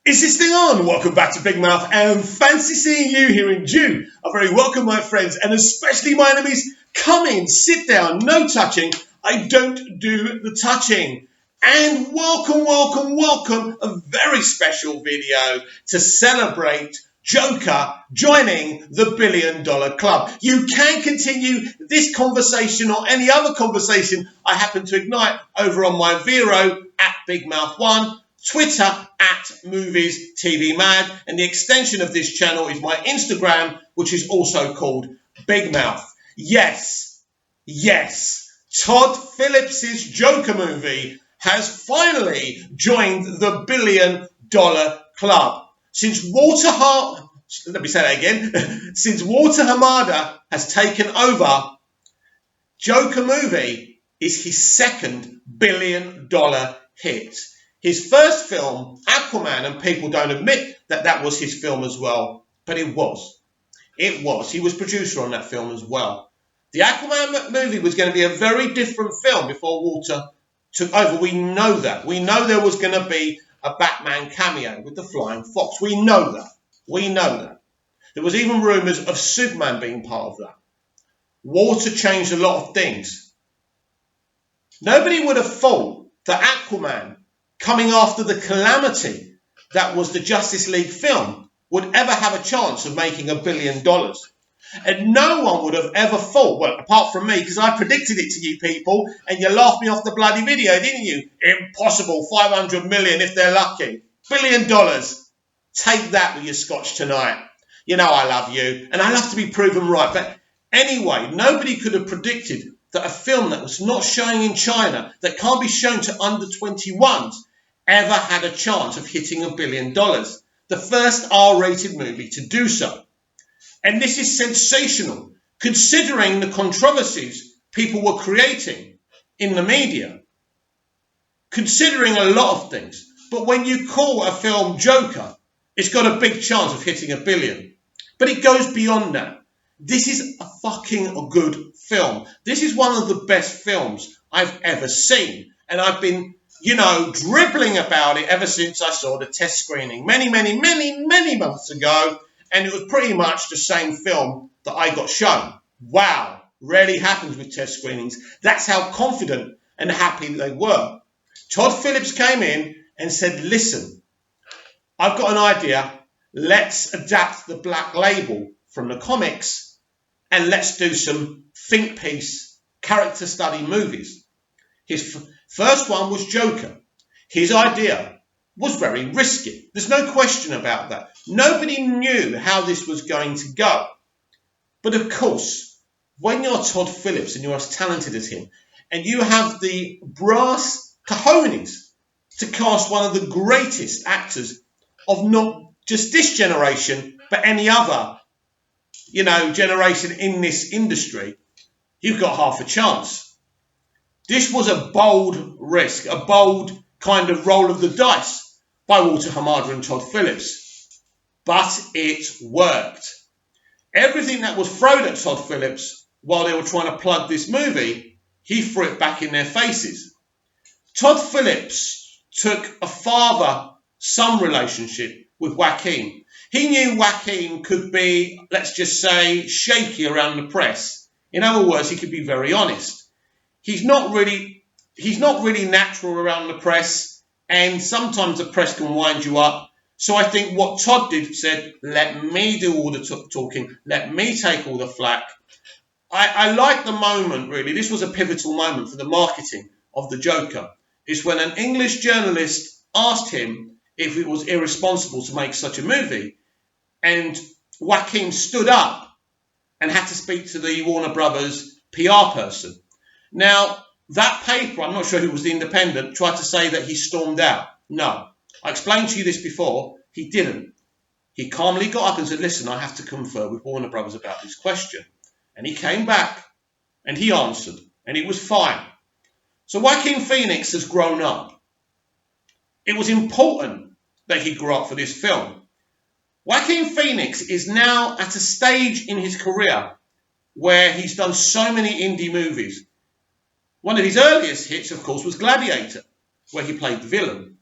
Is this thing on? Welcome back to Big Mouth and fancy seeing you here in June. A very welcome, my friends, and especially my enemies. Come in, sit down, no touching. I don't do the touching. And welcome, a very special video to celebrate Joker joining the $1 billion club. You can continue this conversation or any other conversation I happen to ignite over on my Vero at BigMouth1, Twitter at Movies TV Mad, and the extension of this channel is my Instagram, which is also called Big Mouth. Yes, Todd Phillips' Joker movie has finally joined the $1 billion club. Since Walter Hamada has taken over, Joker movie is his second $1 billion hit. His first film, Aquaman, and people don't admit that was his film as well, but it was. He was producer on that film as well. The Aquaman movie was going to be a very different film before Walter took over. We know that. We know there was going to be a Batman cameo with the Flying Fox. We know that. There was even rumours of Superman being part of that. Walter changed a lot of things. Nobody would have thought that Aquaman, coming after the calamity that was the Justice League film, would ever have a chance of making $1 billion. And no one would have ever thought, well, apart from me, because I predicted it to you people, and you laughed me off the bloody video, didn't you? Impossible, 500 million if they're lucky. $1 billion. Take that with your scotch tonight. You know I love you, and I love to be proven right. But anyway, nobody could have predicted that a film that was not showing in China, that can't be shown to under 21s, ever had a chance of hitting $1 billion. The first R-rated movie to do so. And this is sensational, considering the controversies people were creating in the media, considering a lot of things. But when you call a film Joker, it's got a big chance of hitting $1 billion. But it goes beyond that. This is a fucking good film. This is one of the best films I've ever seen. And I've been, dribbling about it ever since I saw the test screening many months ago. And it was pretty much the same film that I got shown. Wow, rarely happens with test screenings. That's how confident and happy they were. Todd Phillips came in and said, listen, I've got an idea. Let's adapt the Black Label from the comics and let's do some think piece character study movies. His first one was Joker. His idea was very risky. There's no question about that. Nobody knew how this was going to go. But of course, when you're Todd Phillips and you're as talented as him, and you have the brass cojones to cast one of the greatest actors of not just this generation, but any other, generation in this industry, you've got half a chance. This was a bold risk, a bold kind of roll of the dice by Walter Hamada and Todd Phillips. But it worked. Everything that was thrown at Todd Phillips while they were trying to plug this movie, he threw it back in their faces. Todd Phillips took a father-son relationship with Joaquin. He knew Joaquin could be, let's just say, shaky around the press. In other words, he could be very honest. He's not really natural around the press, and sometimes the press can wind you up. So I think what Todd did said, let me do all the talking, let me take all the flack. I like the moment, really. This was a pivotal moment for the marketing of the Joker. It's when an English journalist asked him if it was irresponsible to make such a movie, and Joaquin stood up and had to speak to the Warner Brothers PR person. Now, that paper, I'm not sure who was the Independent, tried to say that he stormed out. No. I explained to you this before. He didn't. He calmly got up and said, listen, I have to confer with Warner Brothers about this question. And he came back and he answered. And it was fine. So Joaquin Phoenix has grown up. It was important that he grew up for this film. Joaquin Phoenix is now at a stage in his career where he's done so many indie movies. One of his earliest hits, of course, was Gladiator, where he played the villain.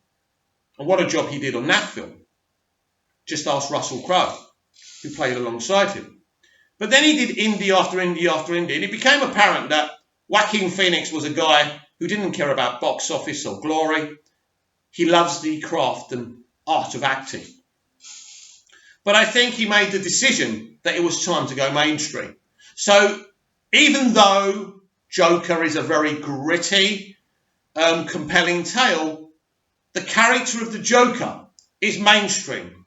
And what a job he did on that film. Just ask Russell Crowe, who played alongside him. But then he did indie after indie after indie, and it became apparent that Joaquin Phoenix was a guy who didn't care about box office or glory. He loves the craft and art of acting. But I think he made the decision that it was time to go mainstream. So even though Joker is a very gritty, compelling tale, the character of the Joker is mainstream.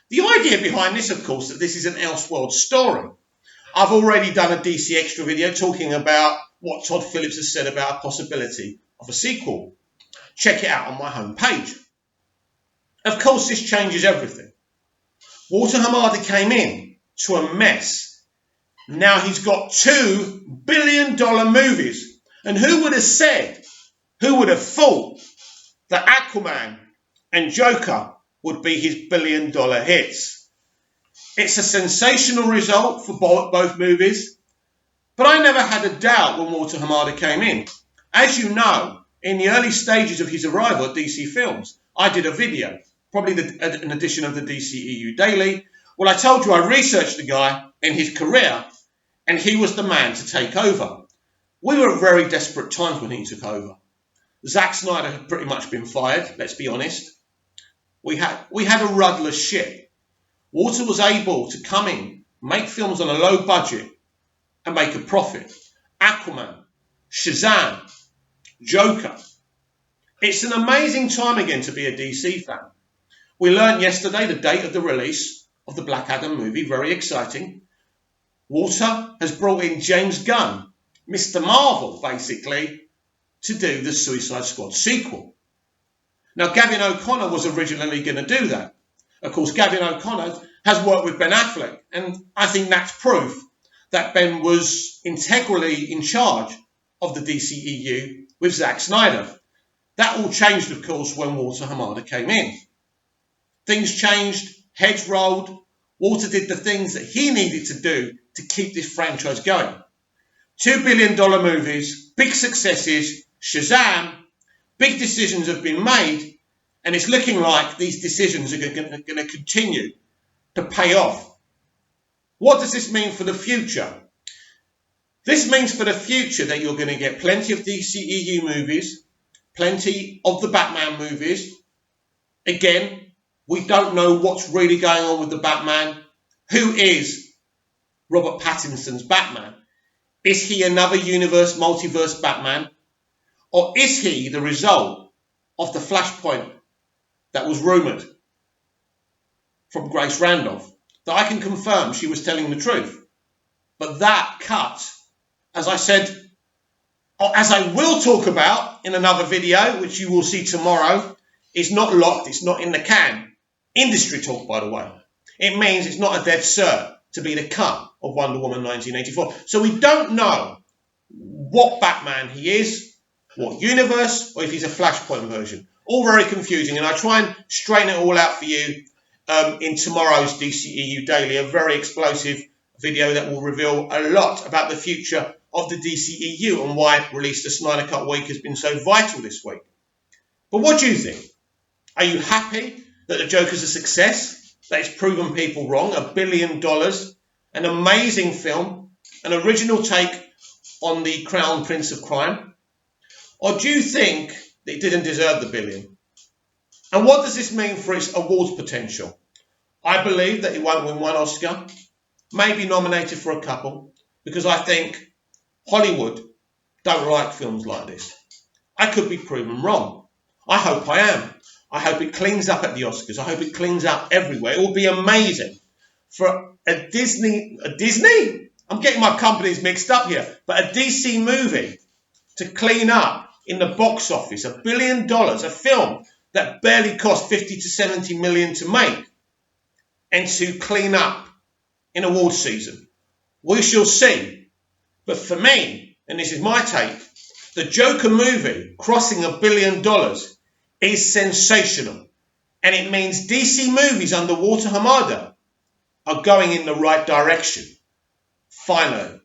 The idea behind this, of course, that this is an Elseworld story. I've already done a DC Extra video talking about what Todd Phillips has said about a possibility of a sequel. Check it out on my homepage. Of course, this changes everything. Walter Hamada came in to a mess. Now he's got $2 billion movies. And who would have said, who would have thought that Aquaman and Joker would be his $1 billion hits? It's a sensational result for both movies. But I never had a doubt when Walter Hamada came in. As you know, in the early stages of his arrival at DC Films, I did a video, probably an edition of the DCEU Daily. Well, I told you I researched the guy and his career, and he was the man to take over. We were at very desperate times when he took over. Zack Snyder had pretty much been fired, let's be honest. We had a rudderless ship. Walter was able to come in, make films on a low budget, and make a profit. Aquaman, Shazam, Joker. It's an amazing time again to be a DC fan. We learned yesterday the date of the release of the Black Adam movie, very exciting. Walter has brought in James Gunn, Mr. Marvel, basically, to do the Suicide Squad sequel. Now, Gavin O'Connor was originally going to do that. Of course, Gavin O'Connor has worked with Ben Affleck, and I think that's proof that Ben was integrally in charge of the DCEU with Zack Snyder. That all changed, of course, when Walter Hamada came in. Things changed, heads rolled. Walter did the things that he needed to do to keep this franchise going. $2 billion movies, big successes, Shazam, big decisions have been made, and it's looking like these decisions are going to continue to pay off. What does this mean for the future? This means for the future that you're going to get plenty of DCEU movies, plenty of the Batman movies. Again, we don't know what's really going on with the Batman. Who is Robert Pattinson's Batman? Is he another universe, multiverse Batman? Or is he the result of the Flashpoint that was rumoured from Grace Randolph? That I can confirm she was telling the truth. But that cut, as I said, or as I will talk about in another video, which you will see tomorrow, is not locked, it's not in the can. Industry talk, by the way. It means it's not a dead cert to be the cut of Wonder Woman 1984. So we don't know what Batman he is, what universe, or if he's a Flashpoint version. All very confusing, and I try and straighten it all out for you in tomorrow's DCEU Daily, a very explosive video that will reveal a lot about the future of the DCEU and why release the Snyder Cut week has been so vital this week. But what do you think? Are you happy that the Joker's a success? That it's proven people wrong? $1 billion, an amazing film, an original take on the Crown Prince of Crime? Or do you think that it didn't deserve the $1 billion? And what does this mean for its awards potential? I believe that it won't win one Oscar, maybe nominated for a couple, because I think Hollywood don't like films like this. I could be proven wrong. I hope I am. I hope it cleans up at the Oscars. I hope it cleans up everywhere. It will be amazing for a Disney? I'm getting my companies mixed up here. But a DC movie to clean up in the box office, $1 billion, a film that barely cost 50 to 70 million to make, and to clean up in award season. We shall see. But for me, and this is my take, the Joker movie crossing $1 billion is sensational. And it means DC movies under Walter Hamada are going in the right direction. Finally.